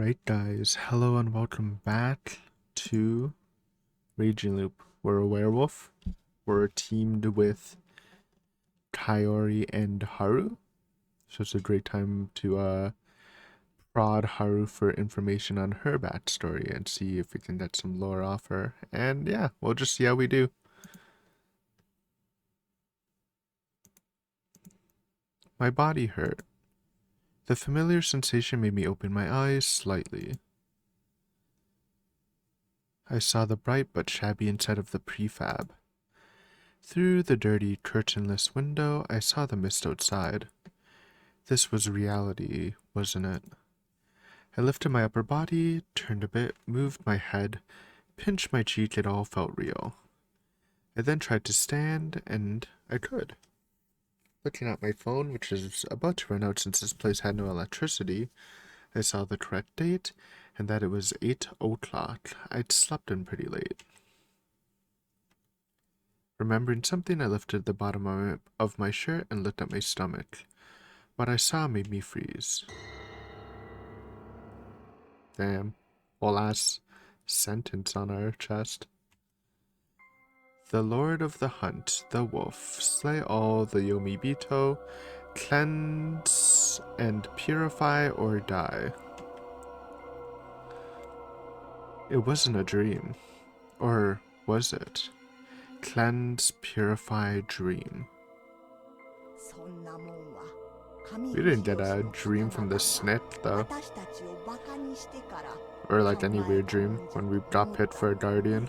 Alright guys, hello and welcome back to Raging Loop. We're a werewolf. We're teamed with Kaori and Haru. So it's a great time to prod Haru for information on her backstory and see if we can get some lore off her. And yeah, we'll just see how we do. My body hurt. The familiar sensation made me open my eyes slightly. I saw the bright but shabby inside of the prefab. Through the dirty, curtainless window, I saw the mist outside. This was reality, wasn't it? I lifted my upper body, turned a bit, moved my head, pinched my cheek, it all felt real. I then tried to stand, and I could. Looking at my phone, which is about to run out since this place had no electricity, I saw the correct date, and that it was 8 o'clock. I'd slept in pretty late. Remembering something, I lifted the bottom of my shirt and looked at my stomach. What I saw made me freeze. Damn. Whole ass sentence on our chest. The Lord of the Hunt, the Wolf, slay all the Yomibito, cleanse and purify or die. It wasn't a dream. Or was it? Cleanse, purify, dream. We didn't get a dream from the snit, though. Or like any weird dream when we got hit for a guardian.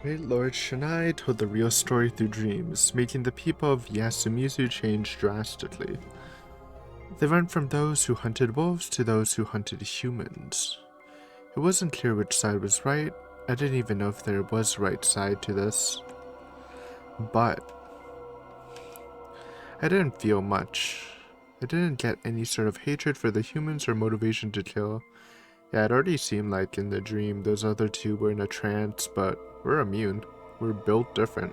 Great Lord Shinai told the real story through dreams, making the people of Yasumizu change drastically. They went from those who hunted wolves to those who hunted humans. It wasn't clear which side was right. I didn't even know if there was a right side to this. But I didn't feel much. I didn't get any sort of hatred for the humans or motivation to kill. Yeah, it already seemed like in the dream those other two were in a trance, but we're immune. We're built different.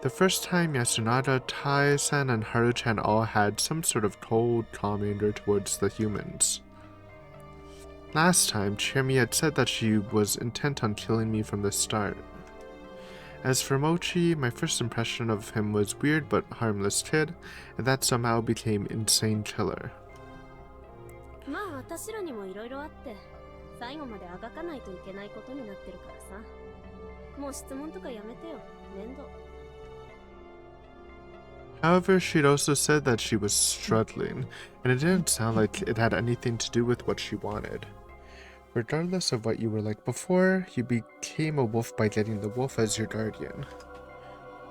The first time Yasunada, Tai-san, and Haru-chan all had some sort of cold, calm anger towards the humans. Last time, Chermi had said that she was intent on killing me from the start. As for Mochi, my first impression of him was weird but harmless kid, and that somehow became insane killer. However, she'd also said that she was struggling, and it didn't sound like it had anything to do with what she wanted. Regardless of what you were like before, you became a wolf by getting the wolf as your guardian.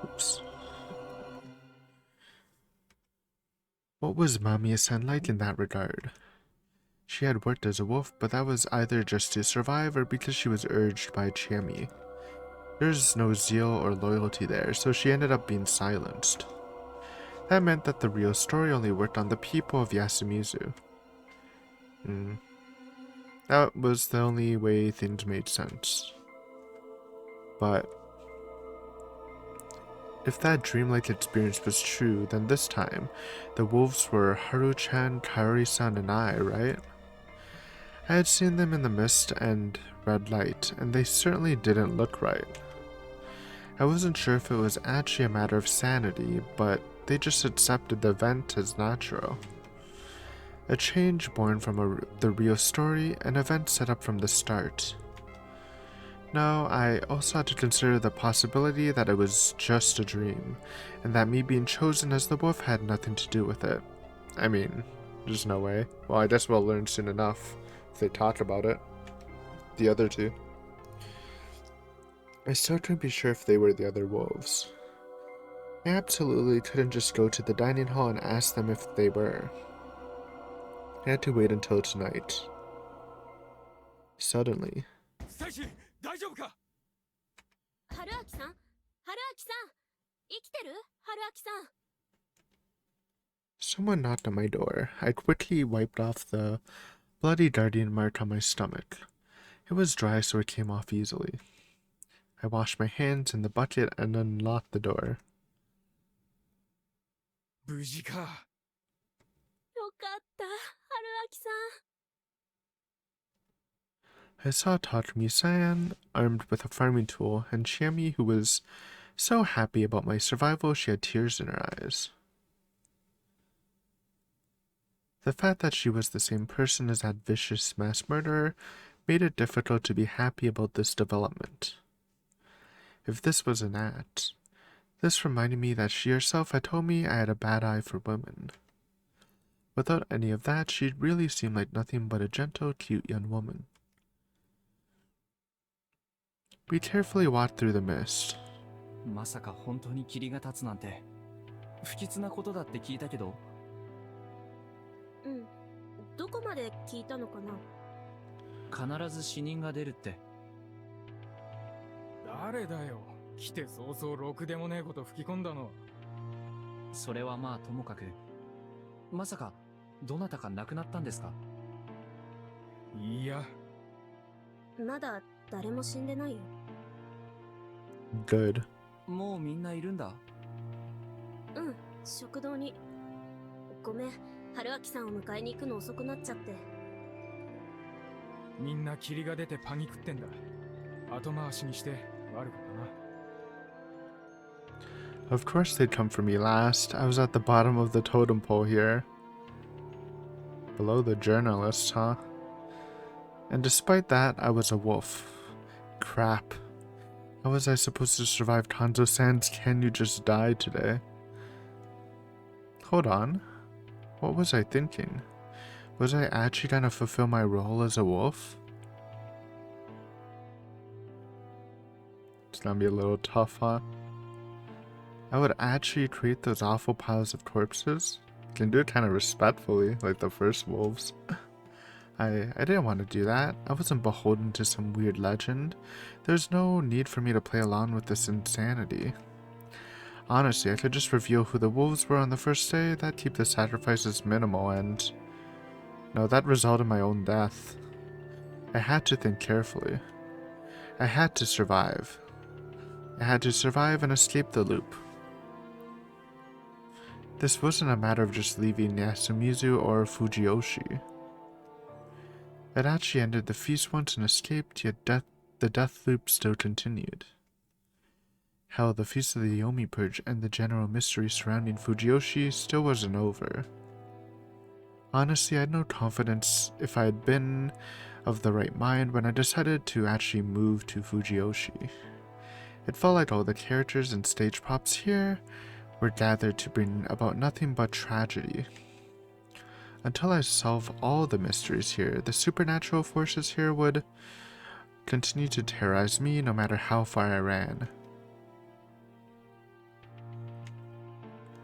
Oops. What was Mamiya-san like in that regard? She had worked as a wolf, but that was either just to survive or because she was urged by Chermi. There's no zeal or loyalty there, so she ended up being silenced. That meant that the real story only worked on the people of Yasumizu. That was the only way things made sense. But if that dreamlike experience was true, then this time, the wolves were Haru-chan, Kaori-san, and I, right? I had seen them in the mist and red light, and they certainly didn't look right. I wasn't sure if it was actually a matter of sanity, but they just accepted the event as natural. A change born from the real story, an event set up from the start. No, I also had to consider the possibility that it was just a dream, and that me being chosen as the wolf had nothing to do with it. I mean, there's no way. Well, I guess we'll learn soon enough if they talk about it. The other two. I still couldn't be sure if they were the other wolves. I absolutely couldn't just go to the dining hall and ask them if they were. I had to wait until tonight. Suddenly, 大使、大丈夫か？春明さん、春明さん、生きてる？春明さん。 Someone knocked on my door. I quickly wiped off the bloody guardian mark on my stomach. It was dry, so it came off easily. I washed my hands in the bucket and unlocked the door. 無事か。よかった、春明さん。 I saw Takumi-san, armed with a farming tool, and Shami, who was so happy about my survival she had tears in her eyes. The fact that she was the same person as that vicious mass murderer made it difficult to be happy about this development. If this was an act, this reminded me that she herself had told me I had a bad eye for women. Without any of that, she really seemed like nothing but a gentle, cute young woman. We carefully walked through the mist. まさか本当に霧が立つなんて不吉なことだって聞いたけど。うん、どこまで聞いたのかな。必ず死人が出るって。誰だよ、来て早々ろくでもねえこと吹き込んだの。それはまあともかく、まさかどなたか亡くなったんですか？いや、まだ誰も死んでないよ。Good. もうみんないるんだ。うん、食堂に。ごめん、春明さんを迎えに行くの遅くなっちゃって。みんな霧が出てパニクってんだ。後回しにして悪かったな。 Of course they'd come for me last. I was at the bottom of the totem pole here. Below the journalists, huh? And despite that, I was a wolf. Crap. How was I supposed to survive Kanzo-san's "Can You Just Die" today? Hold on. What was I thinking? Was I actually gonna fulfill my role as a wolf? It's gonna be a little tough, huh? I would actually create those awful piles of corpses. Can do it kind of respectfully, like the first wolves. I didn't want to do that. I wasn't beholden to some weird legend. There's no need for me to play along with this insanity. Honestly, I could just reveal who the wolves were on the first day. That'd keep the sacrifices minimal and... No, that resulted in my own death. I had to think carefully. I had to survive. I had to survive and escape the loop. This wasn't a matter of just leaving Yasumizu or Fujiyoshi. I'd actually ended the feast once and escaped, yet the death loop still continued. Hell, the Feast of the Yomi Purge and the general mystery surrounding Fujiyoshi still wasn't over. Honestly, I had no confidence if I had been of the right mind when I decided to actually move to Fujiyoshi. It felt like all the characters and stage props here were gathered to bring about nothing but tragedy. Until I solve all the mysteries here, the supernatural forces here would continue to terrorize me no matter how far I ran.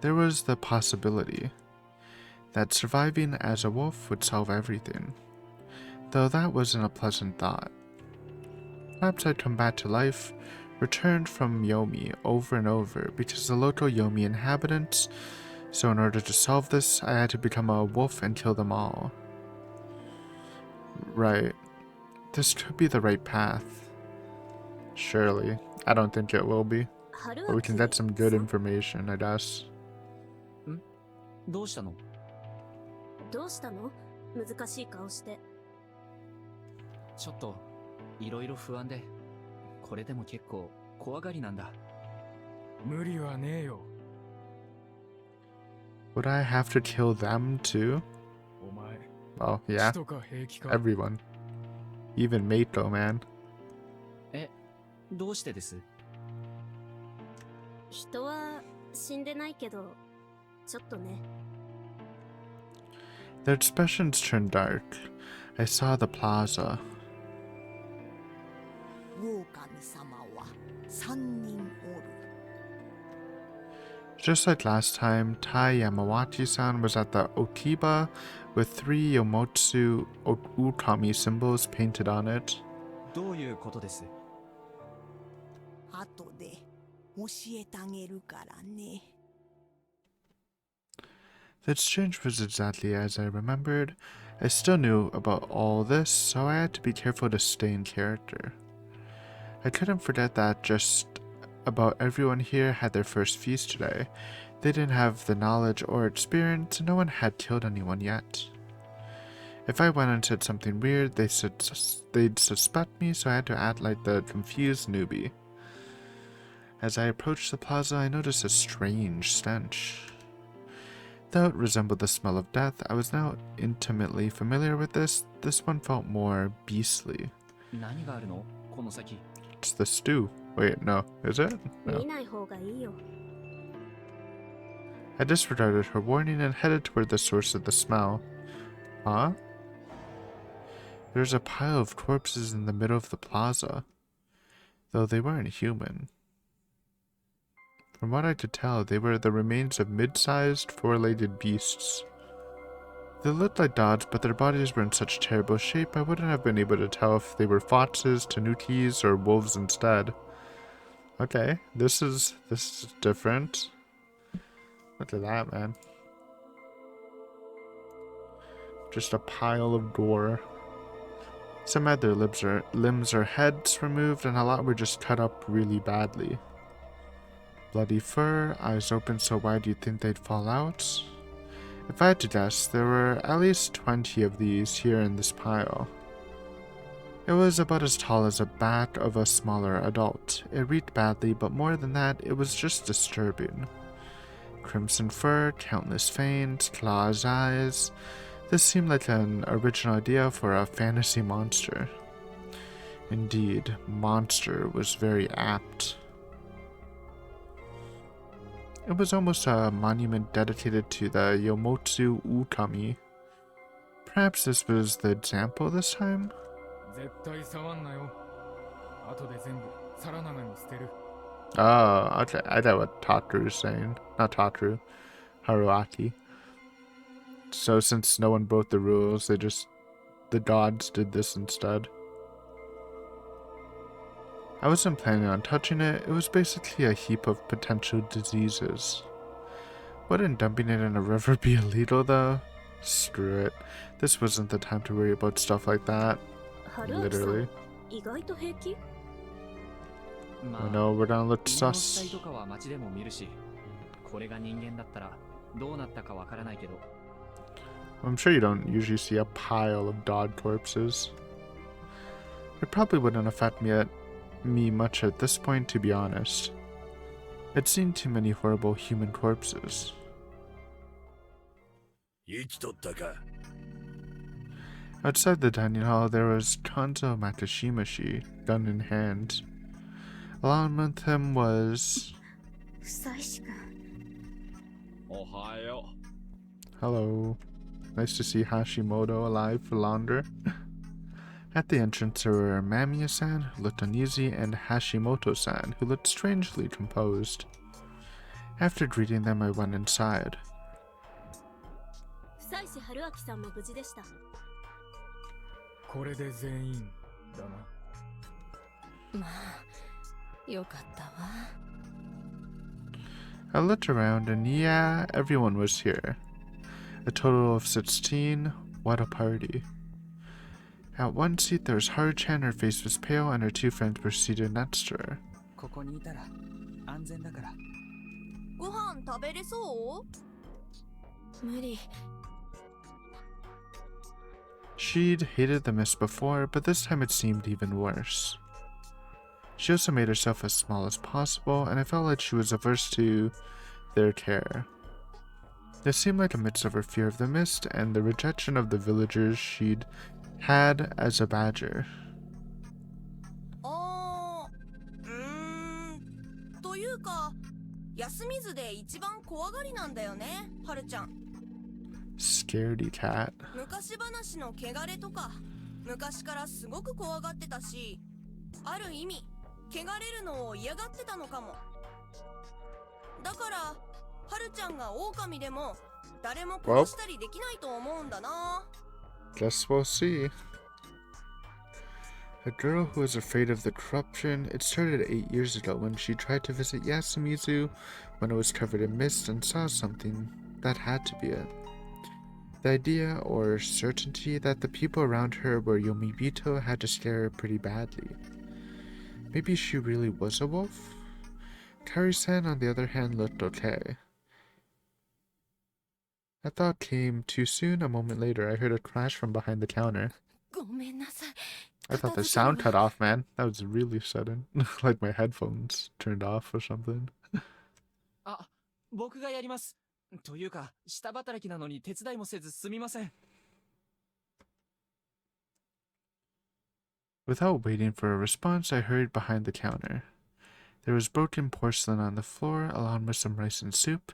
There was the possibility that surviving as a wolf would solve everything, though that wasn't a pleasant thought. Perhaps I'd come back to life, returned from Yomi over and over because the local Yomi inhabitants, so in order to solve this, I had to become a wolf and kill them all. Right. This could be the right path. Surely. I don't think it will be. But we can get some good information, I guess. どうしたの？どうしたの？難しい顔して。ちょっといろいろ不安で、これでも結構怖がりなんだ。無理はねえよ。 Would I have to kill them too? お前、 Oh, yeah. 血とか平気か。 Everyone. Even Meiko, man. どうしてです？人は死んでないけど、ちょっとね。 Their expressions turned dark. I saw the plaza. 狼様は3人おる。 Just like last time, Tai Yamawati-san was at the Okiba with 3 Yomotsu Ukami symbols painted on it. どういうことです？後で教えてあげるからね。 The exchange was exactly as I remembered. I still knew about all this, so I had to be careful to stay in character. I couldn't forget that just about everyone here had their first feast today. They didn't have the knowledge or experience, and no one had killed anyone yet. If I went and said something weird, they'd suspect me, so I had to act like the confused newbie. As I approached the plaza, I noticed a strange stench. Though it resembled the smell of death, I was now intimately familiar with this. This one felt more beastly. 何があるの？この先。 It's the stew. Wait, no. Is it? 見 No. ない方がいいよ。 I disregarded her warning and headed toward the source of the smell. Huh? There's a pile of corpses in the middle of the plaza, though they weren't human. From what I could tell, they were the remains of mid-sized, four-legged beasts. They looked like dogs, but their bodies were in such terrible shape I wouldn't have been able to tell if they were foxes, tanukis, or wolves instead. Okay, this is different. Look at that, man. Just a pile of gore. Some had their limbs or heads removed, and a lot were just cut up really badly. Bloody fur, eyes open so wide you'd think they'd fall out. If I had to guess, there were at least 20 of these here in this pile. It was about as tall as the back of a smaller adult. It reeked badly, but more than that, it was just disturbing. Crimson fur, countless fangs, claws, eyes. This seemed like an original idea for a fantasy monster. Indeed, monster was very apt. It was almost a monument dedicated to the Yomotsu Ukami. Perhaps this was the example this time? 絶対触んなよ。後で全部皿長に捨てる。 Oh, okay. I know what Tataru's saying. Not Tataru. Haruaki. So since no one broke the rules, the gods did this instead. I wasn't planning on touching it. It was basically a heap of potential diseases. Wouldn't dumping it in a river be illegal though? Screw it. This wasn't the time to worry about stuff like that. 春明さ Literally. ん、意外と平気？ ま Oh あ、 no, we're gonna look 犬の死体 sus. とかは街でも見るし、これが人間だったらどうなったかわからないけど。 I'm sure you don't usually see a pile of dog corpses. It probably wouldn't affect me much at this point, to be honest. I'd seen too many horrible human corpses. 生きとったか。 Outside the dining hall, there was Kanzo Makishimashi, gun in hand. Along with him was... 久石君。おはよ Hello. Nice to see Hashimoto alive for longer. At the entrance there were Mamiya-san, who looked uneasy, and Hashimoto-san, who looked strangely composed. After greeting them, I went inside. 久石春明さんも無事でした。これで全員だな。まあよかったわ。 I looked around and yeah, everyone was here. A total of 16. What a party. At one seat there was Haru-chan, her face was pale, and her two friends were seated next to her. ここにいたら安全だから。ご飯食べれそう？無理。 She'd hated the mist before, but this time it seemed even worse. She also made herself as small as possible, and I felt like she was averse to their care. It seemed like a mix of her fear of the mist and the rejection of the villagers she'd had as a badger. というか、休みずで一番怖がりなんだよね、はるちゃん。 Scaredy cat. 昔話の汚れとか、昔からすごく怖がってたし、ある意味、汚れるのを嫌がってたのかも。だから、はるちゃんが狼でも、誰も殺したりできないと思うんだな。 Guess we'll see. A girl who was afraid of the corruption. It started 8 years ago when she tried to visit Yasumizu when it was covered in mist and saw something. That had to be it. The idea or certainty that the people around her were Yomibito had to scare her pretty badly. Maybe she really was a wolf? Kari-san, on the other hand, looked okay. That thought came too soon. A moment later, I heard a crash from behind the counter. ごめんなさい。 I thought the 片付けるわ。 sound cut off, man. That was really sudden. Like my headphones turned off or something. あ、僕がやります。というか、下働きなのに手伝いもせずすみません。Without waiting for a response, I hurried behind the counter. There was broken porcelain on the floor, along with some rice and soup.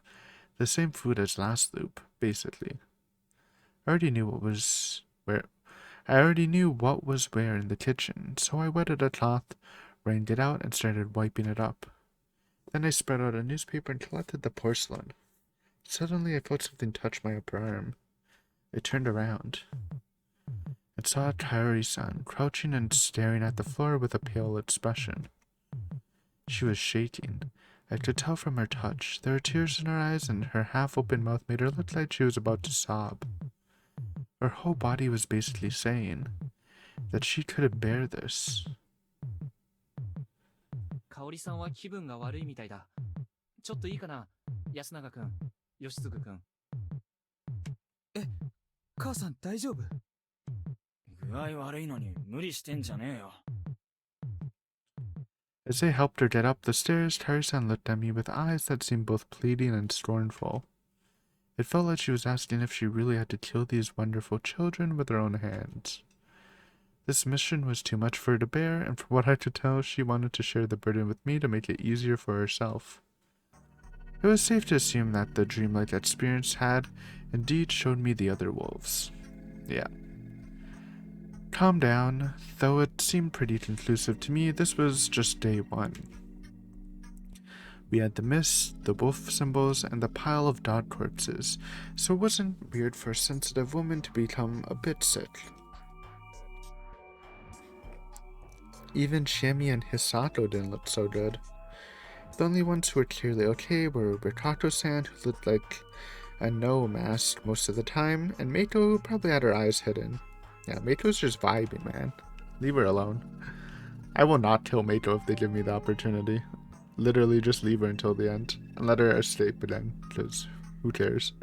The same food as last loop, basically. I already knew what was where in the kitchen, so I wetted a cloth, wringed it out, and started wiping it up. Then I spread out a newspaper and collected the porcelain. Suddenly I felt something touch my upper arm. I turned around and saw Kaori-san crouching and staring at the floor with a pale expression. She was shaking. I could tell from her touch. There were tears in her eyes, and her half-open mouth made her look like she was about to sob. Her whole body was basically saying that she couldn't bear this. 香織さんは気分が悪いみたいだ。ちょっといいかな、安永くん、吉嗣くん。え、母さん大丈夫？具合悪いのに無理してんじゃねえよ。 As I helped her get up the stairs, Kaori-san looked at me with eyes that seemed both pleading and scornful. It felt like she was asking if she really had to kill these wonderful children with her own hands. This mission was too much for her to bear, and from what I could tell, she wanted to share the burden with me to make it easier for herself. It was safe to assume that the dreamlike experience had indeed showed me the other wolves. Yeah. Calm down. Though it seemed pretty conclusive to me, this was just day one. We had the mist, the wolf symbols, and the pile of dog corpses, so it wasn't weird for a sensitive woman to become a bit sick. Even Shami and Hisato didn't look so good. The only ones who were clearly okay were Rikato-san, who looked like a no mask most of the time, and Meiko, who probably had her eyes hidden. Yeah, Meiko's just vibing, man. Leave her alone. I will not kill Meiko if they give me the opportunity. Literally just leave her until the end and let her escape again, because who cares?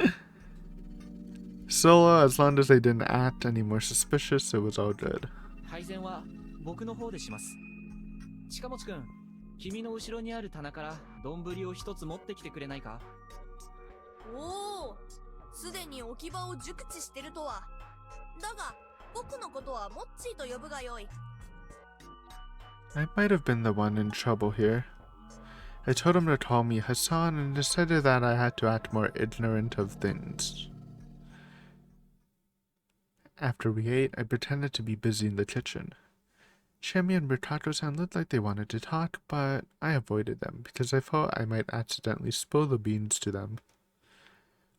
Solo, as long as they didn't act any more suspicious, it was all good. 配膳は僕の方でします。近持くん、君の後ろにある棚から丼を一つ持ってきてくれないか？おお、すでに置き場を熟知してるとは。だが、僕のことはモッチーと呼ぶがよい。 I might have been the one in trouble here. I told him to call me Hassan and decided that I had to act more ignorant of things. After we ate, I pretended to be busy in the kitchen. Shami and Rikato-san looked like they wanted to talk, but I avoided them because I thought I might accidentally spill the beans to them.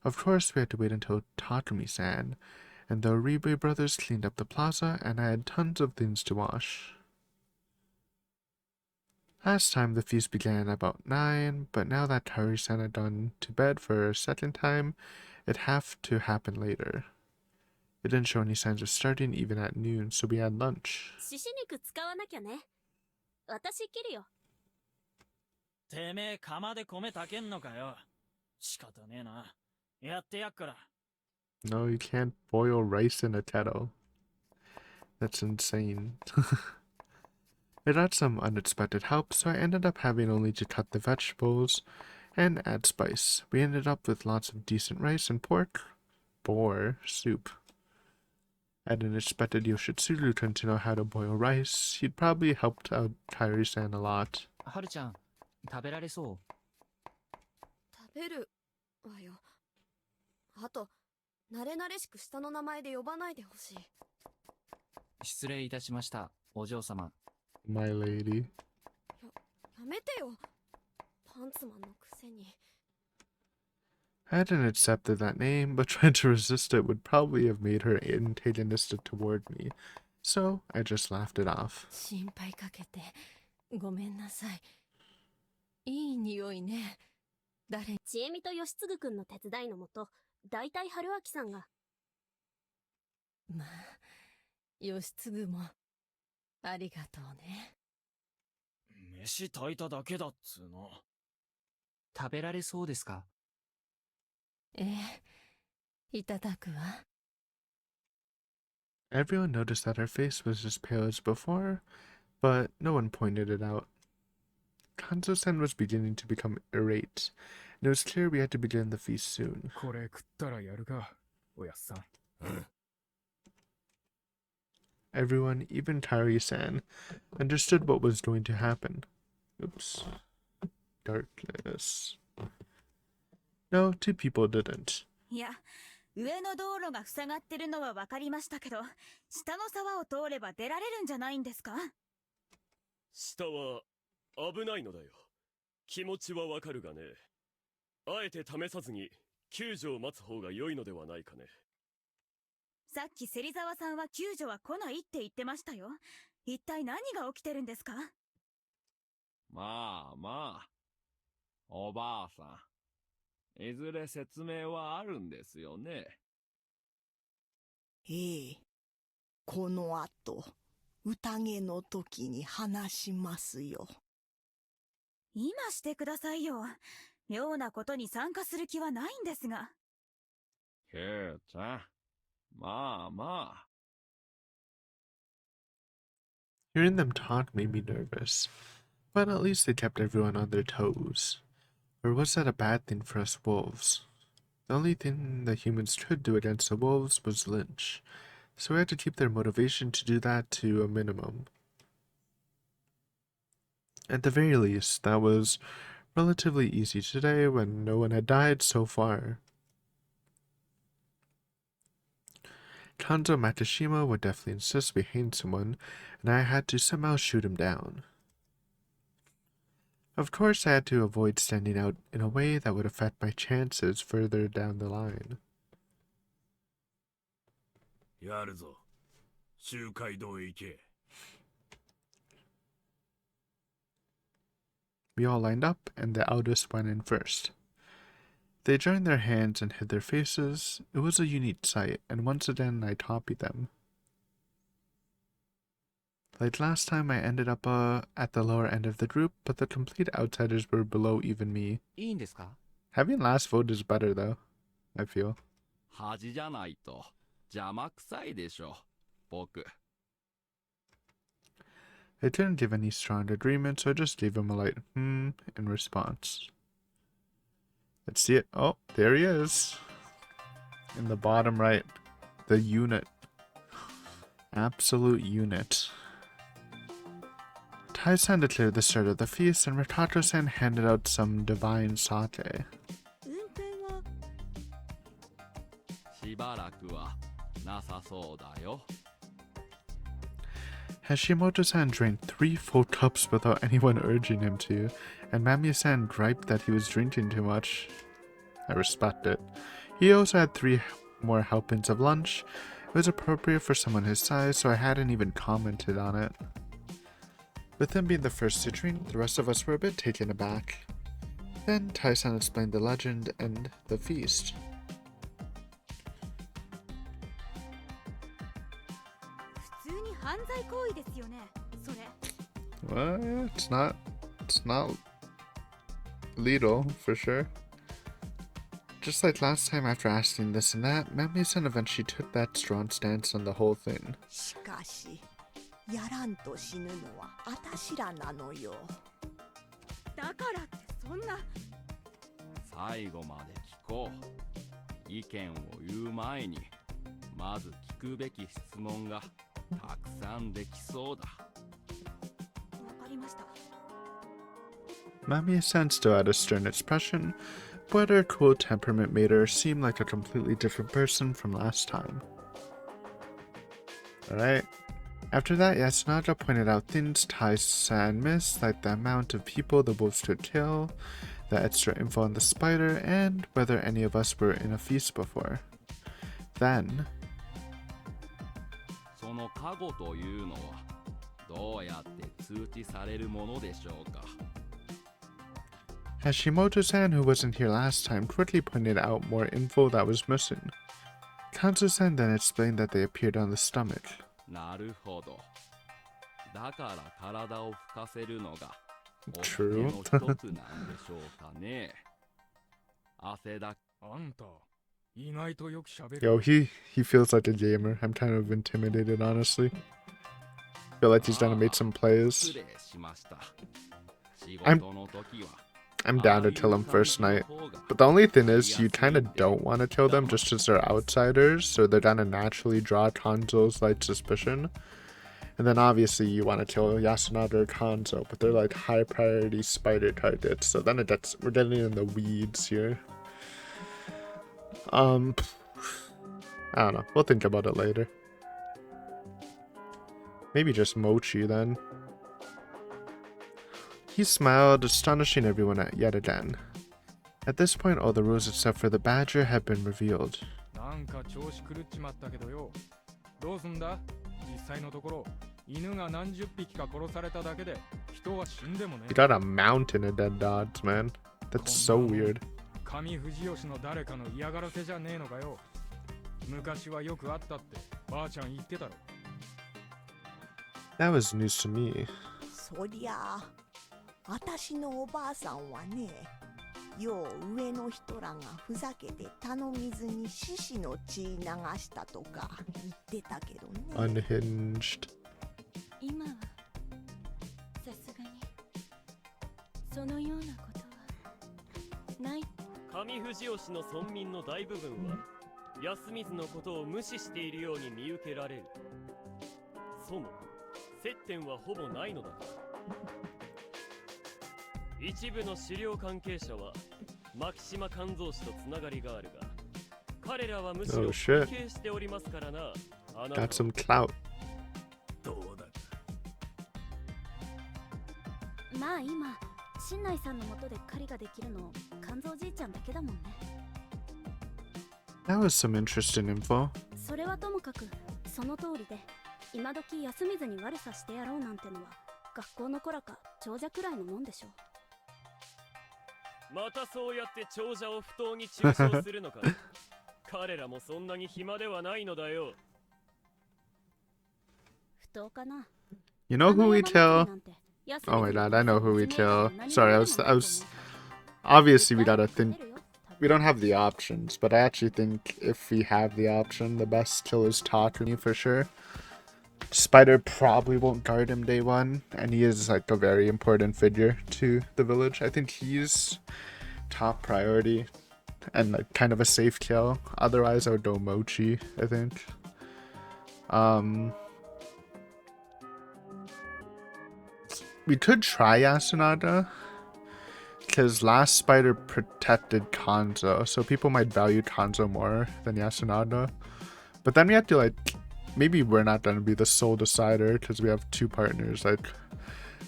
Of course, we had to wait until Takumi-san and the Oribe brothers cleaned up the plaza, and I had tons of things to wash. Last time the feast began about 9, but now that Kaori-san had gone to bed for a second time, it had to happen later. It didn't show any signs of starting even at noon, so we had lunch. 獅子肉使わなきゃね。私切るよ。てめえ釜で米炊けんのかよ。仕方ねえな。やってやっから。 No, you can't boil rice in a kettle. That's insane. I got some unexpected help, so I ended up having only to cut the vegetables and add spice. We ended up with lots of decent rice and pork. Boar soup. I hadn't expected Yoshitsuru to know how to boil rice. He'd probably helped out Kairi-san a lot. はるちゃん、食べられそう？食べるわよ。あと、慣れ慣れしく下の名前で呼ばないでほしい。失礼いたしました、お嬢様。My lady. やめてよ。パンツマンのくせに。I hadn't accepted that name, but trying to resist it would probably have made her antagonistic toward me. So I just laughed it off. 心配かけてごめんなさい。いい匂いね。誰千恵美と義継くんの手伝いのもと、大体春明さんが。まあ、義継もありがとうね。飯炊いただけだっつーの。食べられそうですか？ええ、いただくわ。Everyone noticed that her face was as pale as before, but no one pointed it out. Kanzo-san was beginning to become irate, and it was clear we had to begin the feast soon. これ食ったらやるか、おやっさん。Everyone, even Kairi-san, understood what was going to happen. Oops. Darkness. No, two people didn't. いや、上の道路が塞がってるのは分かりましたけど、下の沢を通れば出られるんじゃないんですか？下は危ないのだよ。気持ちはわかるがね。あえて試さずに救助を待つ方が良いのではないかね。さっき芹沢さんは救助は来ないって言ってましたよ。一体何が起きてるんですか？まあまあ、おばあさん、いずれ説明はあるんですよね。ええ、この後、宴の時に話しますよ。今してくださいよ。妙なことに参加する気はないんですが。ケイちゃん、まあまあ。Hearing them talk made me nervous, but at least they kept everyone on their toes. Or was that a bad thing for us wolves? The only thing the humans could do against the wolves was lynch, so we had to keep their motivation to do that to a minimum. At the very least, that was relatively easy today when no one had died so far. Kanzo Matashima would definitely insist we hang someone, and I had to somehow shoot him down. Of course, I had to avoid standing out in a way that would affect my chances further down the line. やるぞ。集会堂へ行け。We all lined up, and the eldest went in first. They joined their hands and hid their faces. It was a unique sight, and once again I copied them. Like last time, I ended up at the lower end of the group, but the complete outsiders were below even me. いいんですか？ Having last vote is better though, I feel. 恥じゃないと邪魔くさいでしょ、僕。I didn't give any strong agreement, so I just gave him a light in response. Let's see it. Oh, there he is. In the bottom right. The unit. Absolute unit. Tai-san declared the start of the feast, and Rikato-san handed out some divine sake. 運転はしばらくはなさそうだよ。Hashimoto-san drank 3 full cups without anyone urging him to, and Mamiya-san griped that he was drinking too much. I respect it. He also had 3 more helpings of lunch. It was appropriate for someone his size, so I hadn't even commented on it. With him being the first to drink, the rest of us were a bit taken aback. Then Tai-san explained the legend and the feast. 普通に犯罪行為ですよね、それ。 Well, it's not legal, for sure. Just like last time after asking this and that, Mamiya-san eventually took that strong stance on the whole thing. しかし、やらんと死ぬのはあたしらなのよ。だからってそんな。最後まで聞こう。意見を言う前に、まず聞くべき質問がたくさんできそうだ。わかりました。Mamiya-san still had a stern expression, but her cool temperament made her seem like a completely different person from last time. Alright. After that, Yasunaga pointed out things Tai-san missed, like the amount of people the wolves could kill, the extra info on the spider, and whether any of us were in a feast before. Then... その過去というのはどうやって通知されるものでしょうか。 Hashimoto-san, who wasn't here last time, quickly pointed out more info that was missing. Kanzo-san then explained that they appeared on the stomach. なるほど。だから体を吹かせるのがお酒 True. の一つなんでしょうかね。汗だ。あんた意外とよく喋る。 Yo, he feels like a gamer. I'm kind of intimidated, honestly. Feel like he's gonna make some plays. 失礼しました。仕事の時は I'm down to kill him first night. But the only thing is, you kind of don't want to kill them just because they're outsiders, so they're gonna naturally draw Kanzo's like suspicion. And then obviously you want to kill Yasunada or Kanzo, but they're like high priority spider targets, so then we're getting in the weeds here. I don't know. We'll think about it later. Maybe just Mochi then. He smiled, astonishing everyone yet again. At this point, all the rules except for the badger had been revealed. なんか調子狂っちまったけどよ。どうすんだ？実際のところ、犬が何十匹か殺されただけで、人は死んでもね。 You got a mountain of dead dogs, man. That's so weird. 上藤吉の誰かの嫌がらせじゃねえのかよ。昔はよくあったってばあちゃん言ってたろ。 That was news to me. そりゃあ、あたしのおばあさんはね、よう上の人らがふざけて頼みずに獅子の血流したとか言ってたけどね。Unhinged. 今はさすがにそのようなことはない。上藤吉の村民の大部分は安水のことを無視しているように見受けられる。そも接点はほぼないのだから。一部の狩猟関係者は牧島勘蔵氏とつながりがあるが、彼らはむしろ Oh, shit. 尊敬しておりますからな。あなた Got some clout. どうだか。まあ今新内さんの下で狩りができるの肝臓じいちゃんだけだもんね。 That was some interesting info. それはともかくその通りで、今時休みずに悪さしてやろうなんてのは学校の子らか長者くらいのもんでしょう。またそうやって長者を不当に中傷するのか。彼らもそんなに暇ではないのだよ。不当かな。 You know who we kill? Oh my god, I know who we kill. Sorry, I was obviously we gotta think. We don't have the options, but I actually think if we have the option, the best kill is Takumi for sure. Spider probably won't guard him day one, and he is like a very important figure to the village. I think he's top priority and like kind of a safe kill. Otherwise, I would go Mochi, I think. We could try Yasunada, because last Spider protected Kanzo, so people might value Kanzo more than Yasunada. But then we have to like, maybe we're not going to be the sole decider, because we have two partners. Like,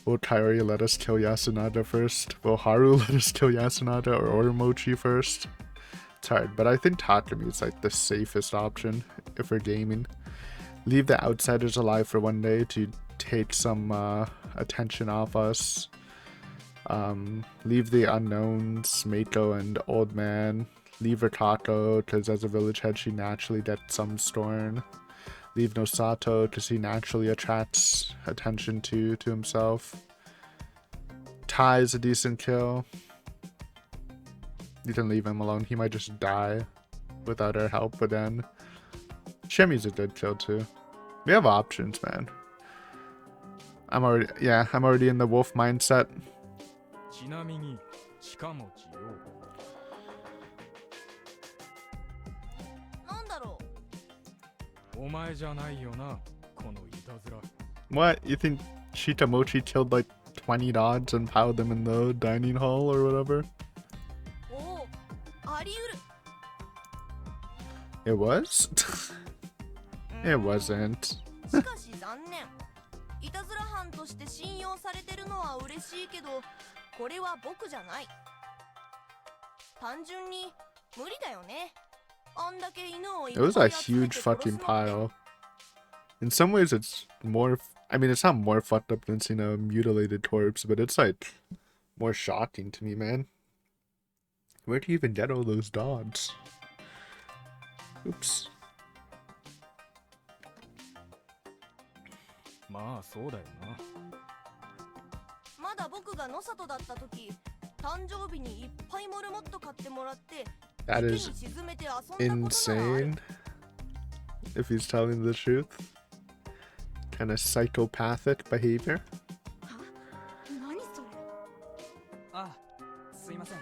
will Kairi let us kill Yasunada first? Will Haru let us kill Yasunada or Mochi first? It's hard, but I think Takumi is like the safest option if we're gaming. Leave the outsiders alive for one day to take some attention off us. Leave the unknowns, Mako and Old Man. Leave Rikako, because as a village head she naturally gets some Storm. Leave Nosato, because he naturally attracts attention to himself. Tai is a decent kill. You can leave him alone, he might just die without our help again. Shemi's a good kill too. We have options, man. I'm already in the wolf mindset. ちなみに近持ちよ。なんだろう。お前じゃないよな、このいたずら。 What? You think Shitamochi killed like 20 dogs and piled them in the dining hall or whatever? おお、あり得る。 It was? It wasn't. しかし残念。いたずら犯として信用されてるのは嬉しいけど、これは僕じゃない。単純に無理だよね。あんだけ犬を It was a huge fucking pile. In some ways, it's more. I mean, it's not more fucked up than seeing a mutilated corpse, but it's like more shocking to me, man. Where do you even get all those dots? Oops. まあそうだよな。まだ僕がノサトだった時、誕生日にいっぱいモルモット買ってもらって、 That 池に is 沈めて遊んだことならある。 insane. If he's telling the truth. Kind of psychopathic behavior. 何それ。あ、すいません。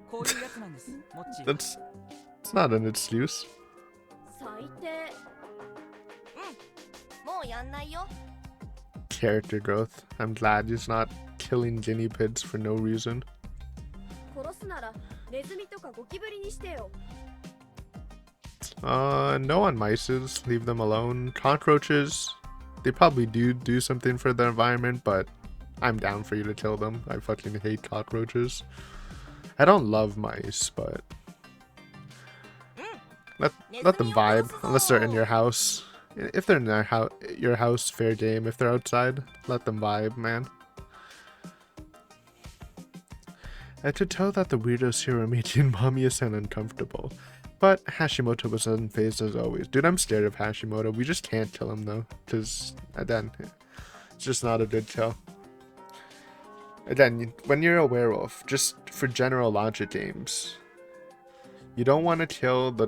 こういうやつなんです、モッチー。 It's not an excuse. 最低。もうやんないよ。 Character growth. I'm glad he's not killing guinea pigs for no reason. 殺すならネズミとかゴキブリにしてよ。 No on mices. Leave them alone. Cockroaches. They probably do something for the environment, but I'm down for you to kill them. I fucking hate cockroaches. I don't love mice, but let them vibe unless they're in your house. If they're in your house, fair game. If they're outside, let them vibe, man. I could tell that the weirdos here were making Mamiya-san uncomfortable. But Hashimoto was unfazed as always. Dude, I'm scared of Hashimoto. We just can't kill him though. Because, again, it's just not a good kill. Again, when you're a werewolf, just for general logic games, you don't want to kill the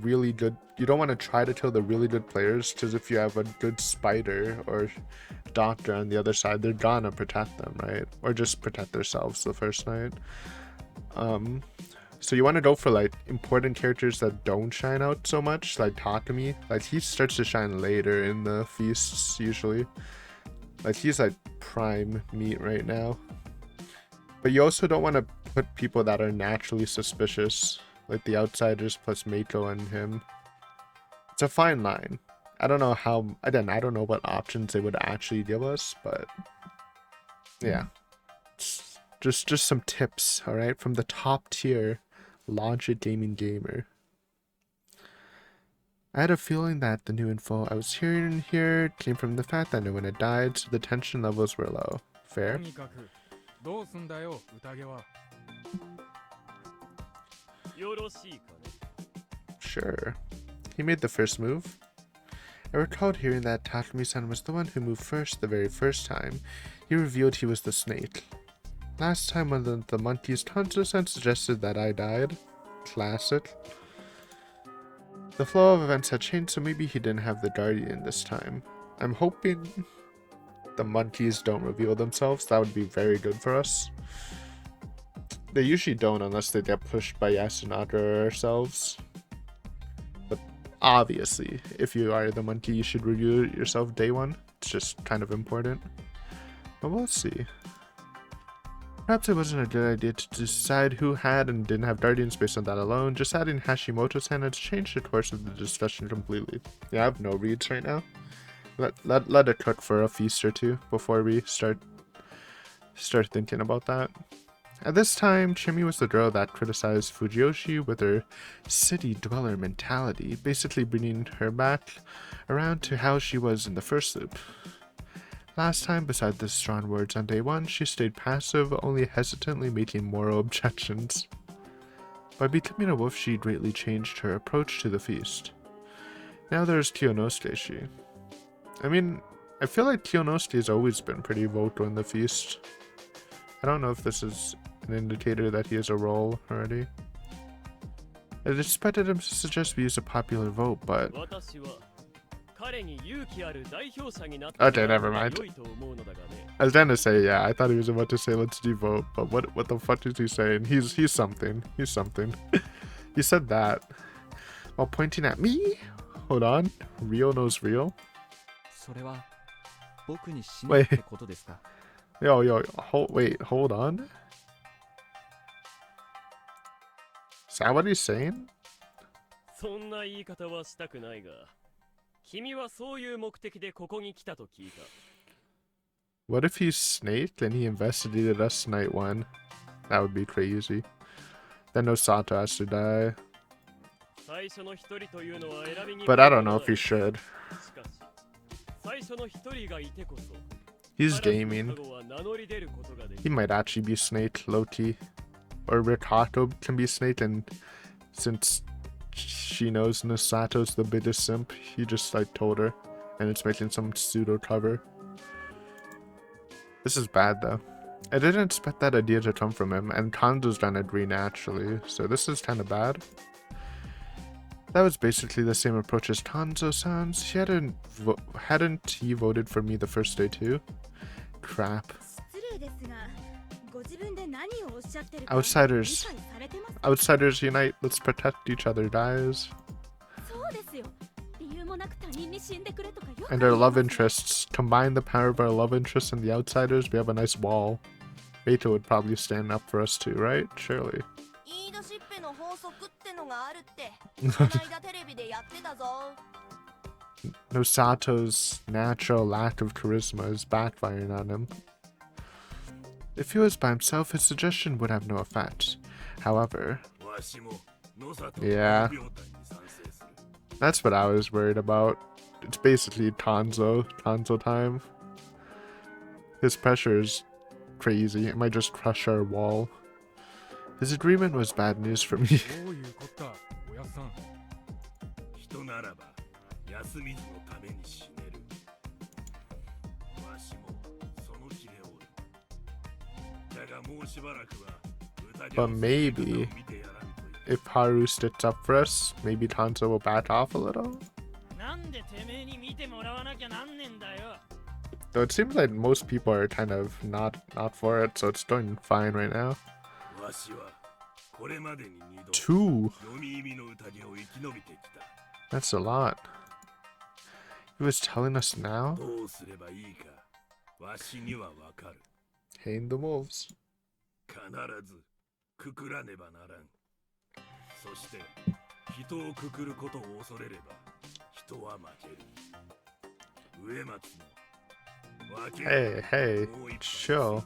really good... You don't want to try to kill the really good players, because if you have a good spider or doctor on the other side, they're gonna protect them, right? Or just protect themselves the first night. So you want to go for like important characters that don't shine out so much, like Takumi. Like he starts to shine later in the feasts usually. Like he's like prime meat right now. But you also don't want to put people that are naturally suspicious, like the outsiders plus Mako and him. It's a fine line. I don't know how, again, I don't know what options they would actually give us, but yeah. Just some tips, alright, from the top tier logic gaming gamer. I had a feeling that the new info I was hearing here came from the fact that no one had died, so the tension levels were low. Fair? とにかくどうすんだよ、宴は。よろしいかね。 Sure. He made the first move. I recalled hearing that Takumi-san was the one who moved first the very first time. He revealed he was the snake. Last time one of the monkeys Tanzo-san suggested that I died. Classic. The flow of events had changed, so maybe he didn't have the guardian this time. I'm hoping the monkeys don't reveal themselves. That would be very good for us. They usually don't unless they get pushed by Yasunaka or ourselves. But obviously, if you are the monkey, you should reveal yourself day one. It's just kind of important. But we'll see. Perhaps it wasn't a good idea to decide who had and didn't have guardians based on that alone. Just adding Hashimoto's-san has changed the course of the discussion completely. Yeah, I have no reads right now. Let it cook for a feast or two before we start thinking about that. At this time, Chimi was the girl that criticized Fujiyoshi with her city dweller mentality, basically bringing her back around to how she was in the first loop. Last time, besides the strong words on day one, she stayed passive, only hesitantly making moral objections. By becoming a wolf, she greatly changed her approach to the feast. Now there's Kyonosuke. I mean, I feel like Kyonosuke has always been pretty vocal in the feast. I don't know if this is an indicator that he has a role already. I expected him to suggest we use a popular vote, but... Okay, never mind. I was trying to say, yeah, I thought he was about to say let's devote, but what the fuck is he saying? He's something. He's something. He said that while pointing at me? Hold on. Rio knows real? Wait. Yo, hold on. Is that what he's saying? What if he's Snake and he investigated us night one? That would be crazy. Then Nosato has to die. But I don't know if he should. 最初の一人がいてこそ He's gaming. カラスのカゴは名乗り出ることができ He might actually be Snake, Loki. Or Rikato can be Snake, and since she knows Nosato's the biggest simp, he just like told her, and it's making some pseudo cover. This is bad though. I didn't expect that idea to come from him, and Kanzo's done agree naturally, so this is kind of bad. That was basically the same approach as Kanzo-san's. Hadn't he voted for me the first day too? Crap. Outsiders. Outsiders unite. Let's protect each other, guys. And our love interests. Combine the power of our love interests and the outsiders, we have a nice wall. Beto would probably stand up for us too, right? Surely. Nosato's natural lack of charisma is backfiring on him. If he was by himself, his suggestion would have no effect. However, yeah, that's what I was worried about. It's basically Tanzo time. His pressure is crazy. It might just crush our wall. His agreement was bad news for me. But maybe, if Haru sticks up for us, maybe Tanzo will back off a little? Though it seems like most people are kind of not for it, so it's doing fine right now. 2. That's a lot. He was telling us now? Hating the wolves. Hey, chill.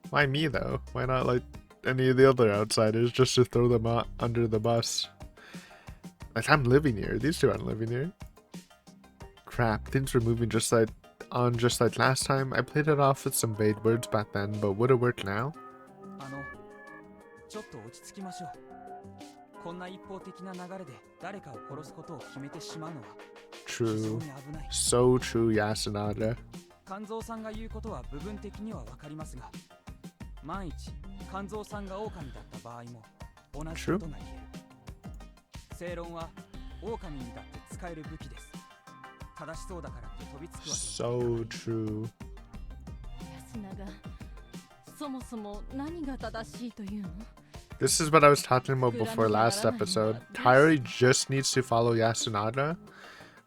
Why me though? Why not like any of the other outsiders just to throw them out under the bus? Like, I'm living here. These two aren't living here. Crap, things were moving just like last time. I played it off with some vague words back then, but would it work now? True. So true, Yasunada. True. So true. This is what I was talking about before last episode. Kairi just needs to follow Yasunada,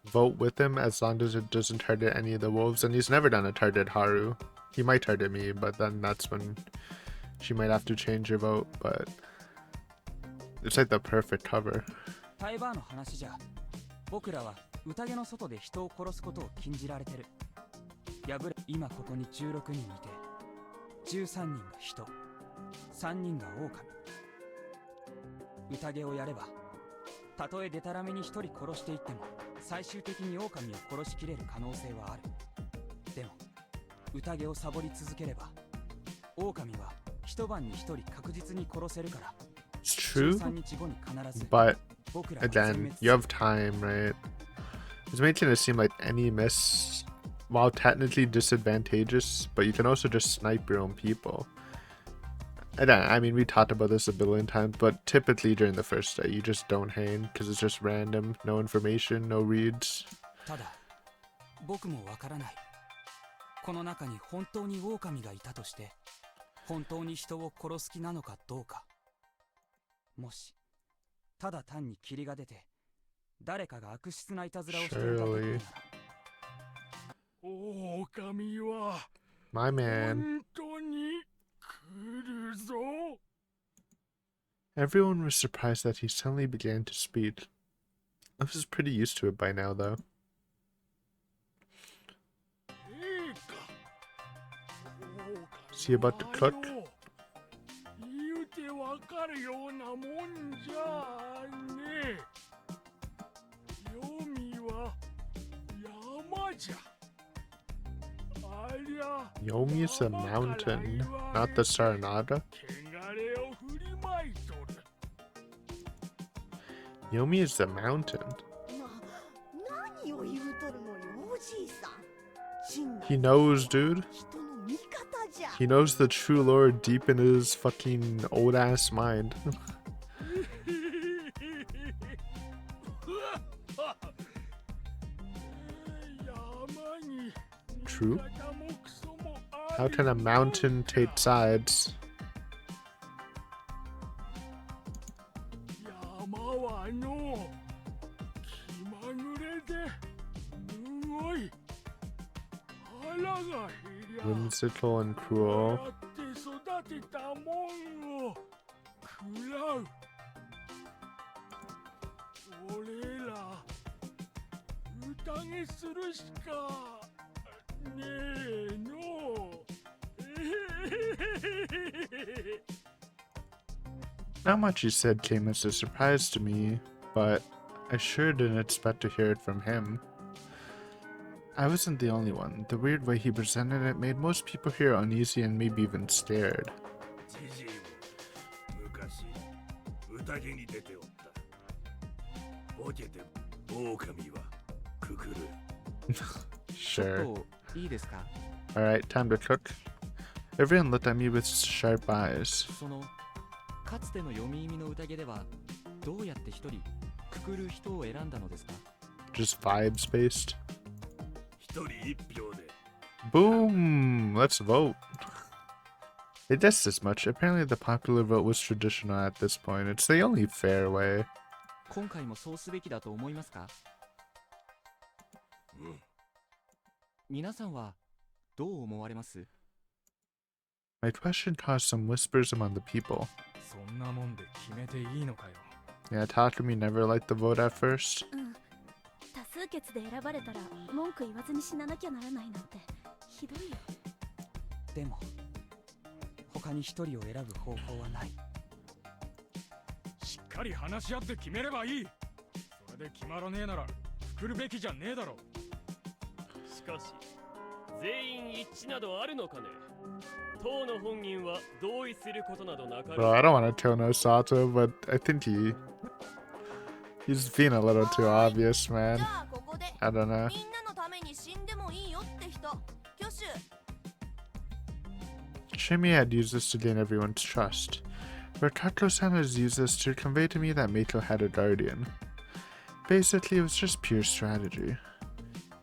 vote with him as long as it doesn't target any of the wolves, and he's never gonna target Haru. He might target me, but then that's when she might have to change her vote, but it's like the perfect cover. 宴の外で人を殺すことを禁じられてる。今ここに16人いて、13人が人、3人が狼。宴をやれば、たとえデタラメに1人殺していっても、最終的に狼を殺しきれる可能性はある。でも、宴をサボり続ければ、狼は一晩に1人確実に殺せるから。It's true, but again, you have time, right? It's making it seem like any miss, while technically disadvantageous, but you can also just snipe your own people. And I mean, we talked about this a billion times, but typically during the first day, you just don't hang, because it's just random, no information, no reads. ただ、僕もわからない。この中に本当に狼がいたとして、本当に人を殺す気なのかどうか。もし、ただ単に霧が出て、誰かが悪質ないたずらをしていたというなら。狼は My man. 本当に来るぞ。Everyone was surprised that he suddenly began to speak. I was pretty used to it by now, though. Is he about to cook? 言うてわかるようなもんじゃね。黄泉は山 Yomi's the mountain, not the Saranada. Yomi is the mountain. 何を言うとるのよ、おじいさん。 He knows, dude. He knows the true lore deep in his fucking old ass mind. True. How can a mountain take sides? Whimsical and cruel. Not much he said came as a surprise to me, but I sure didn't expect to hear it from him. I wasn't the only one. The weird way he presented it made most people here uneasy and maybe even scared. Sure. Alright, time to cook. Everyone looked at me with sharp eyes. Just vibes based. Boom! Let's vote. It does this much. Apparently the popular vote was traditional at this point. It's the only fair way. My question caused some whispers among the people. Yeah, Takumi never liked the vote at first. Bro, I don't want to tell Nosato, but I think he's being a little too obvious, man. I don't know. Shimi had used this to gain everyone's trust. Rakato-san has used this to convey to me that Meito had a guardian. Basically, it was just pure strategy.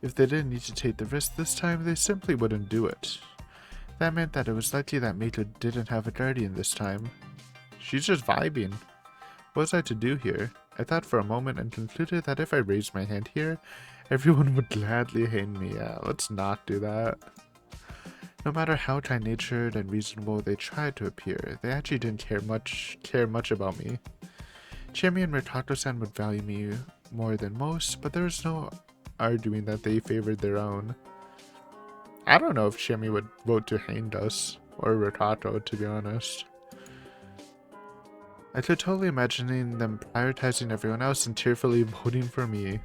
If they didn't need to take the risk this time, they simply wouldn't do it. That meant that it was likely that Meito didn't have a guardian this time. She's just vibing. What was I to do here? I thought for a moment and concluded that if I raised my hand here, everyone would gladly hang me. Yeah, let's not do that. No matter how kind-natured and reasonable they tried to appear, they actually didn't care much about me. Chemi and Rakato-san would value me more than most, but there was no arguing that they favored their own. I don't know if Chemi would vote to hang us, or Rakato, to be honest. I could totally imagine them prioritizing everyone else and tearfully voting for me.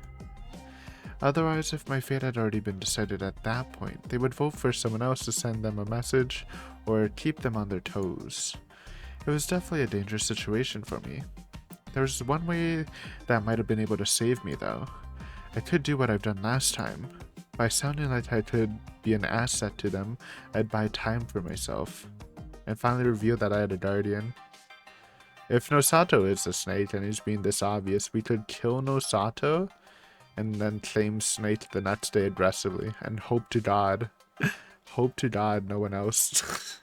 Otherwise, if my fate had already been decided at that point, they would vote for someone else to send them a message or keep them on their toes. It was definitely a dangerous situation for me. There was one way that might have been able to save me though. I could do what I've done last time. By sounding like I could be an asset to them, I'd buy time for myself, and finally reveal that I had a guardian. If Nosato is the snake and he's being this obvious, we could kill Nosato and then claim Snake the next day aggressively and hope to God no one else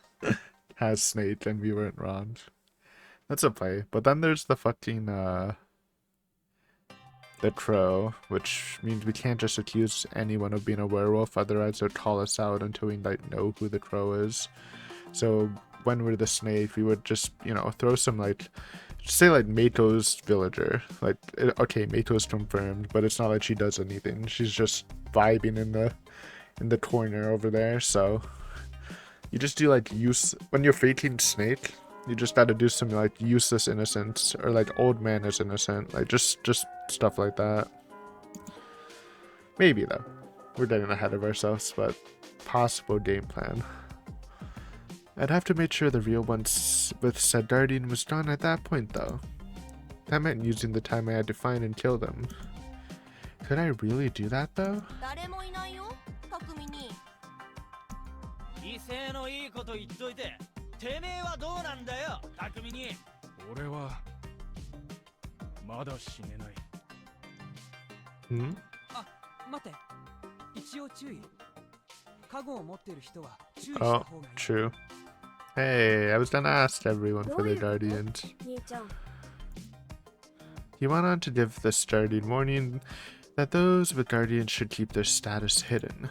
has Snake and we weren't wrong. That's a play. But then there's the fucking the crow, which means we can't just accuse anyone of being a werewolf, otherwise they'll call us out until we like know who the crow is. So when we're the snake, we would just, you know, throw some like, say like Meito's villager. Like, okay, Meito's confirmed, but it's not like she does anything. She's just vibing in the corner over there. So you just do like when you're faking snake, you just gotta do some like useless innocence, or like old man is innocent, like just stuff like that. Maybe though. We're getting ahead of ourselves, but possible game plan. I'd have to make sure the real ones with said guardian was done at that point, though. That meant using the time I had to find and kill them. Could I really do that, though? 誰もいないよ、匠に。威勢のいいこと言っといて、てめえはどうなんだよ、匠に。俺はまだ死ねない。Hmm? あ、待って。一応注意。カゴを持っている人は注意した方 Oh, がいい。 true. Hey, I was gonna ask everyone for their guardians. 兄ちゃん。 He went on to give the starting warning that those with guardians should keep their status hidden.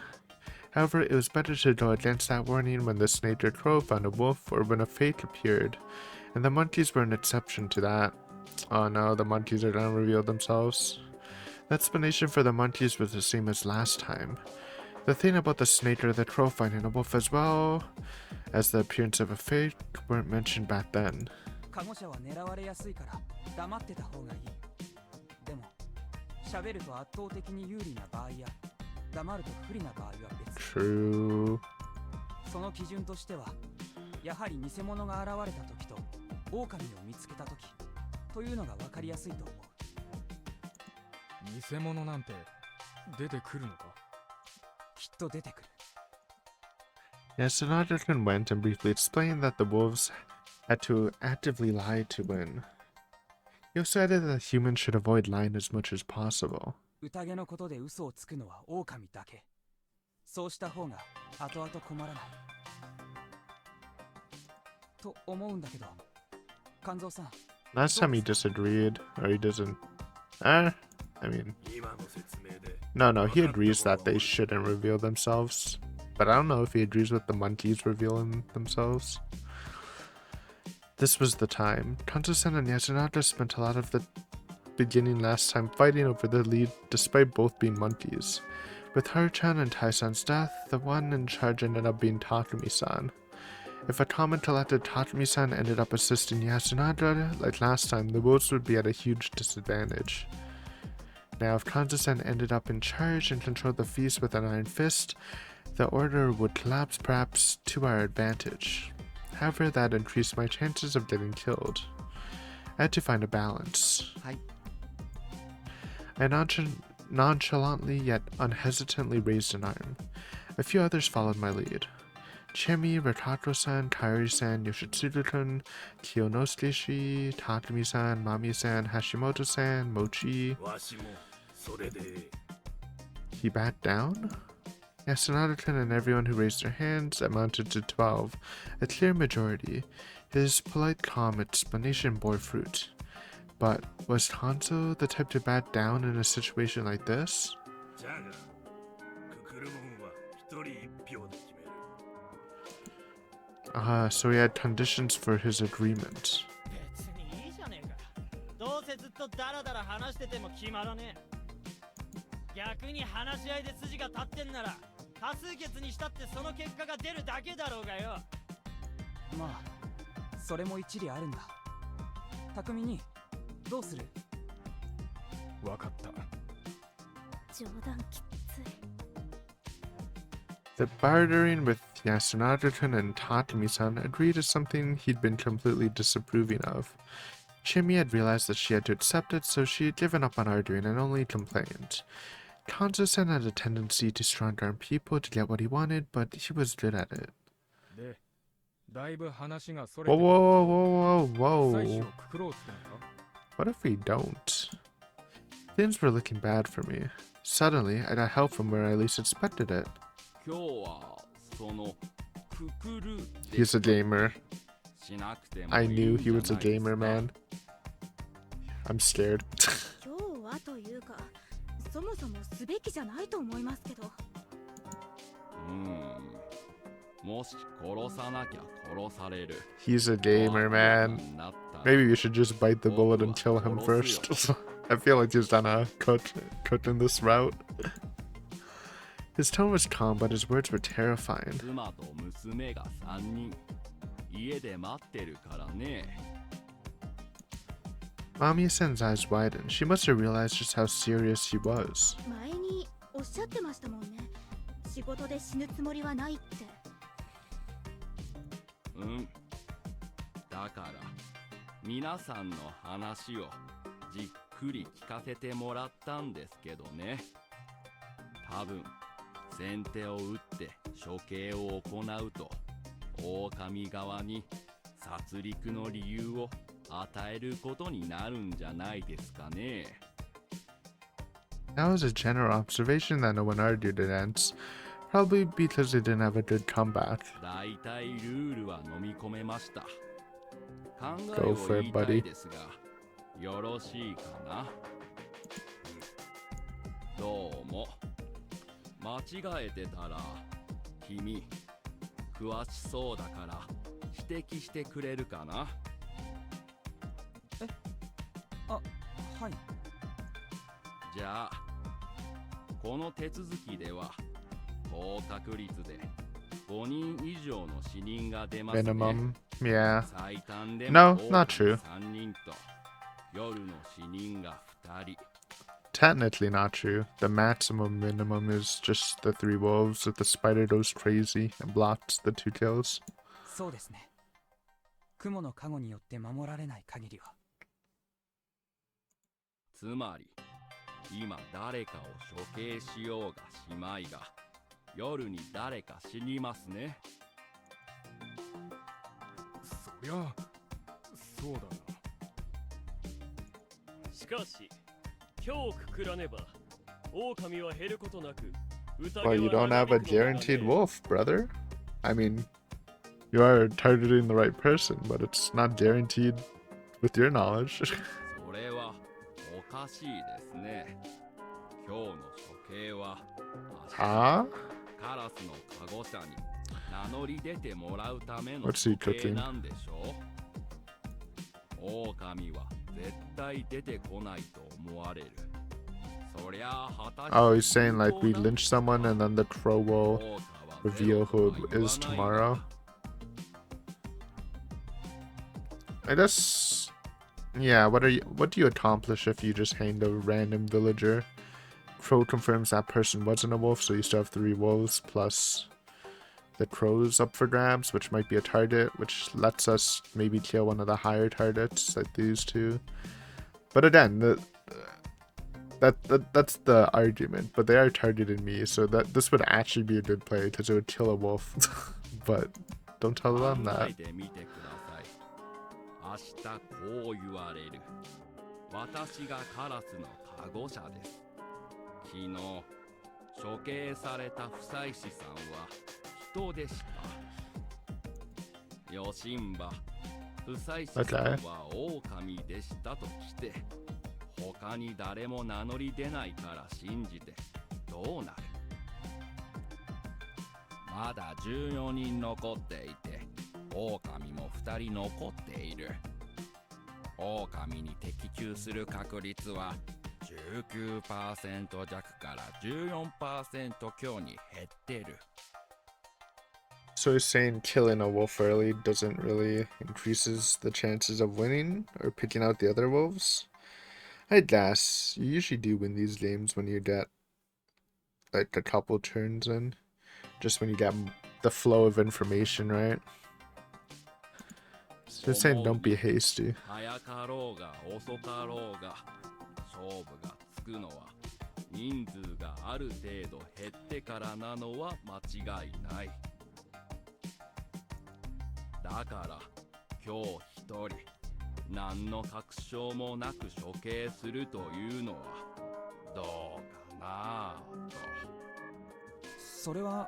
However, it was better to go against that warning when the snake or crow found a wolf or when a fake appeared, and the monkeys were an exception to that. Oh no, the monkeys are gonna reveal themselves. The explanation for the monkeys was the same as last time. The thing about the snake or the crow finding a wolf as well as the appearance of a fake weren't mentioned back then. カゴ車は狙われやすいから黙ってた方がいい。でも、喋ると圧倒的に有利な場合や黙ると不利な場合は別。True. その基準としては、やはり偽物が現れた時と狼を見つけた時というのが分かりやすいと思う。偽物なんて出てくるのか？きっと出てくる。Yes, Sonata went and briefly explained that the wolves had to actively lie to win. He also added that humans should avoid lying as much as possible. 宴のことで嘘をつくのは狼だけ。そうした方が後々困らない。と思うんだけど、肝臓さん。 Last time he disagreed, or he doesn't. I mean. No, he agrees that they shouldn't reveal themselves. But I don't know if he agrees with the monkeys revealing themselves. This was the time. Kanto-san and Yasunaka spent a lot of the beginning last time fighting over the lead despite both being monkeys. With Haru-chan and Tai-san's death, the one in charge ended up being Takumi-san. If a common collected Takumi-san ended up assisting Yasunaka like last time, the wolves would be at a huge disadvantage. Now, if Kanto-san ended up in charge and controlled the feast with an iron fist, the order would collapse perhaps to our advantage. However, that increased my chances of getting killed. I had to find a balance. I nonchalantly yet unhesitantly raised an arm. A few others followed my lead. Chemi, Rakato-san, Kairi-san, Yoshitsugu-kun, Kiyonosuke-shi, Takumi-san, Mami-san, Hashimoto-san, Mochi. He backed down? Yasunada-kun and everyone who raised their hands amounted to 12, a clear majority. His polite, calm explanation bore fruit. But was Hanzo the type to back down in a situation like this? So he had conditions for his agreement. 別にいいじゃねえか。どうせずっとダラダラ話してても決まらねえ。逆に話し合いで筋が立ってんなら多数決にしたってその結果が出るだけだろうがよ。まあ、それも一理あるんだ。匠に、どうする？わかった。冗談きつい。 The bartering with Yasunada-kun and Takumi-san agreed is something he'd been completely disapproving of. Chimi had realized that she had to accept it, so she had given up on arguing and only complained. Kanzo-san had a tendency to strong-arm people to get what he wanted, but he was good at it. で、だいぶ話がそれ Whoa, て whoa, whoa, whoa, 妻子 whoa. をくくろうってのか？ What if we don't? Things were looking bad for me. Suddenly, I got help from where I least expected it. 今日はそのくくる He's a gamer. しなくても I いい knew ん he じゃ was a ないです gamer, か。 man. I'm scared. 今日はというか、そもそもすべきじゃないと思いますけど。もし殺さなきゃ殺される。 He's a gamer, man. Maybe we should just bite the bullet and kill him first. I feel like he's done a cut in this route. His tone was calm, but his words were terrifying. 妻と娘が3人家で待ってるからね。 Mami-san's eyes widened. She must have realized just how serious he was. 前におっしゃってましたもんね。仕事で死ぬつもりはないって。うん。だから皆さんの話をじっくり聞かせてもらったんですけどね。多分先手を打って処刑を行うと狼側に殺戮の理由を与えることになるんじゃないですかね。That was a general observation that no one argued against, probably because they didn't have a good comeback. だいたいルールは飲み込めました。考え Go を for 言 it, いた buddy. いですが、よろしいかな。どうも。間違えてたら、君、詳しそうだから指摘してくれるかな。あ、はい。じゃあ、この手続きでは、高確率で5人以上の死人が出ますね。Minimum, yeah. 最短で No, も not true. 3人と夜の死人が2人。Technically not true. The maximum minimum is just the 3 wolves if the spider goes crazy and blocks the 2 kills. そうですね。雲の加護によって守られない限りは。つまり、今誰かを処刑しようがしまいが、夜に誰か死にますね。そりゃそうだな。しかし今日くくらねば狼は減ることなく宴 Well, you は don't 長 have a 引くのだね。 guaranteed wolf, brother. I mean, you are targeting the right person, but it's not guaranteed with your knowledge. それはおかしいですね。今日の処刑は Huh? カラスのカゴ車に名乗り出てもらうための What's he 処刑 cooking? なんでしょう。狼は絶対出てこないと思われる。そりゃあ果たして Oh, he's saying like we lynch someone and then the crow will reveal who it is tomorrow. I guess, yeah. What do you accomplish if you just hanged a random villager? Crow confirms that person wasn't a wolf, so you still have 3 wolves plus the crow's up for grabs, which might be a target, which lets us maybe kill one of the higher targets like these 2. But again, that's the argument. But they are targeting me, so that this would actually be a good play because it would kill a wolf. But don't tell them 考 that. えてみてください。明日こう言われる。私がカラスのカゴ車です。昨日処刑された不妻子さんは人でした。よしんば、不妻子さんは狼でしたとして、他に誰も名乗り出ないから信じてどうなる。まだ14人残っていて、狼も2人残っている。狼に的中する確率は 19% 弱から 14% 強に減ってる。So he's saying killing a wolf early doesn't really increases the chances of winning or picking out the other wolves? I guess you usually do win these games when you get like a couple turns in, just when you get the flow of information, right? So he's saying don't be hasty. 早かろうが遅かろうが勝負がつくのは人数がある程度減ってからなのは間違いない。だから今日一人何の確証もなく処刑するというのはどうかなと。それは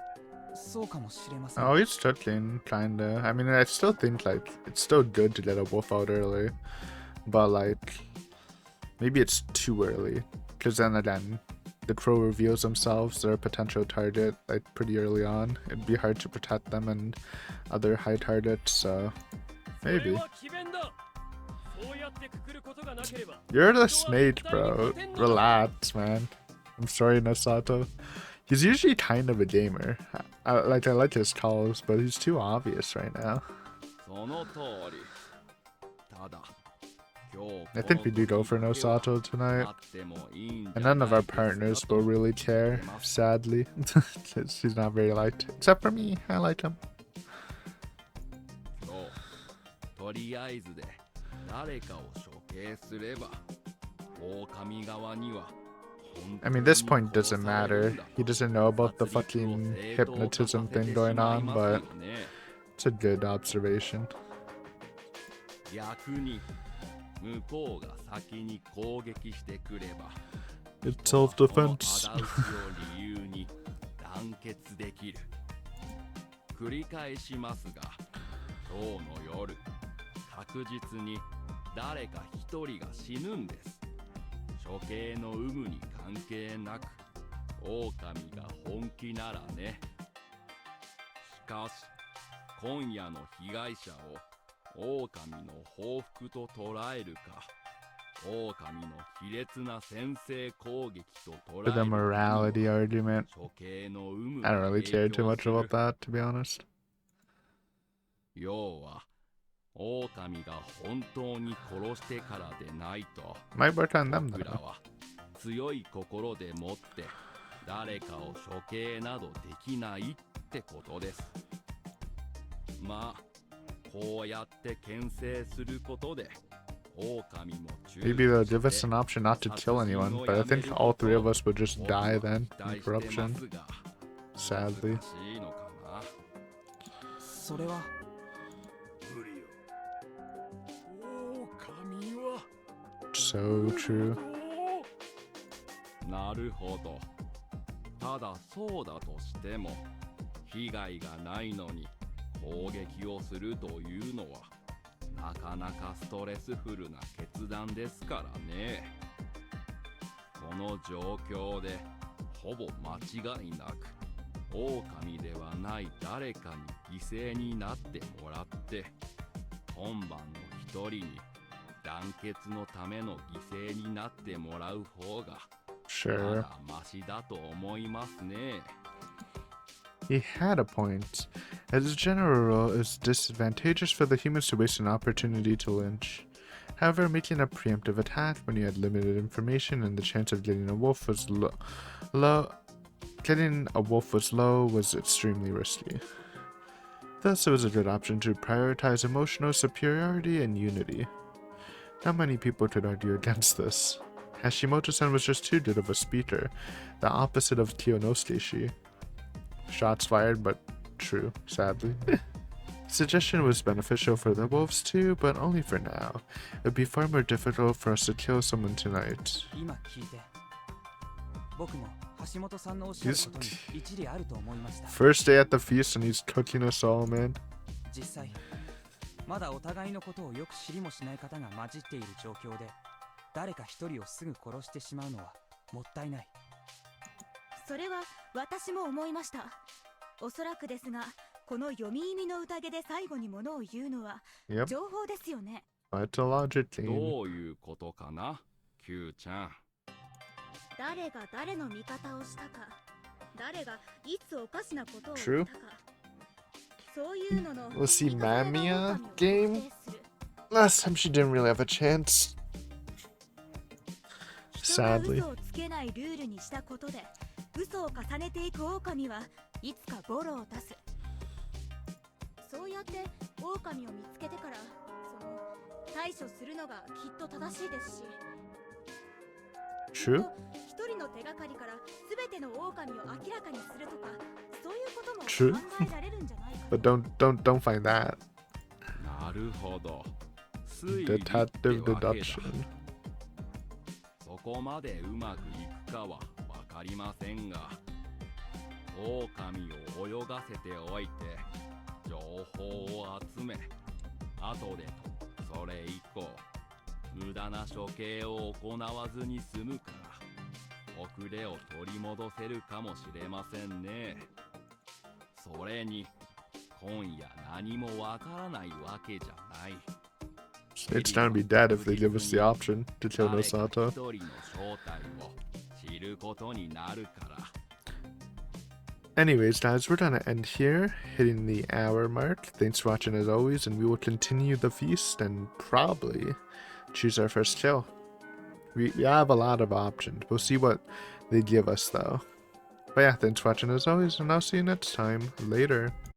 そうかもしれません。 Oh, he's chuckling, kinda. I mean, I still think like it's still good to get a wolf out early, but like maybe it's too early, because then again, the crow reveals themselves, they're a potential target like pretty early on. It'd be hard to protect them and other high targets, so maybe. You're the snake, bro. Relax, man. I'm sorry, Nosato. He's usually kind of a gamer. I like his calls, but he's too obvious right now. その通り。ただ、今 I think we do go for Nosato tonight. And none of our partners will really care, sadly. She's not very liked. Except for me, I like him. I mean, this point doesn't matter. He doesn't know about the fucking hypnotism thing going on, but it's a good observation. It's self-defense. 繰り返しますが、今日の夜、確実に誰か一人が死ぬんです。処刑の有無に関係なく、狼が本気ならね。しかし、今夜の被害者を狼の報復と捉えるか、狼の卑劣な先制攻撃と捉えるか。 For the morality argument, 処刑の有無 I don't really care too much about that, to be honest. 要は、狼が本当に殺してからでないと、 Might work on them 僕ら though. は強い心でもって誰かを処刑などできないってことです。まあ、こうやって牽制することで、狼も注意 Maybe they'll give us an option not to kill anyone, but I think all three of us would just die then in corruption. Sadly. それは狼は So true. なるほど。ただそうだとしても、被害がないのに攻撃をするというのはなかなかストレスフルな決断ですからね。この状況でほぼ間違いなく狼ではない誰かに犠牲になってもらって、今晩の一人に団結のための犠牲になってもらう方が Sure. まだマシだと思いますね。 He had a point. As a general rule, it's disadvantageous for the humans to waste an opportunity to lynch. However, making a preemptive attack when you had limited information and the chance of getting a wolf was low was extremely risky. Thus, it was a good option to prioritize emotional superiority and unity. Not many people could argue against this. Hashimoto-san was just too good of a speaker, the opposite of Kiyonosuke. Shots fired, but true, sadly. Suggestion was beneficial for the wolves too, but only for now. It would be far more difficult for us to kill someone tonight. 今聞いて、僕も橋本さんのおっしゃることに一理あると思いました。 First day at the feast and he's cooking us all, man. 実際、まだお互いのことをよく知りもしない方が混じっている状況で、誰か一人をすぐ殺してしまうのはもったいない。それは私も思いました。おそらくですが、この読み意味の宴で最後にものを言うのは Yep. 情報ですよね。 Mythologically. どういうことかな、Q ちゃん。誰が誰の味方をしたか、誰がいつおかしなことを True. 言ったか、そういうのの We'll see 見方が Mamiya 狼を game. 特定する。 Last time she didn't really have a chance. 人が Sadly. 嘘をつけないルールにしたことで、嘘を重ねていく狼はいつかボロを出す。そうやって狼を見つけてから、対処するのがきっと正しいですし。 True. 一人の手がかりから全ての狼を明らかにするとか、そういうことも True. 考えられるんじゃないか。 But don't find that. なるほど。推理って Detective わけだ。 deduction. そこまでうまくいくかはわかりませんが、狼を泳がせておいて情報を集め、後でそれ以降無駄な処刑を行わずに済むから遅れを取り戻せるかもしれませんね。それに今夜何もわからないわけじゃない。 It's gonna be dead if they give us the option to kill Nosato. 一人の正体を知ることになるから。 Anyways, guys, we're gonna end here, hitting the hour mark. Thanks for watching as always, and we will continue the feast and probably choose our first kill. We have a lot of options. We'll see what they give us though. But yeah, thanks for watching as always, and I'll see you next time. Later.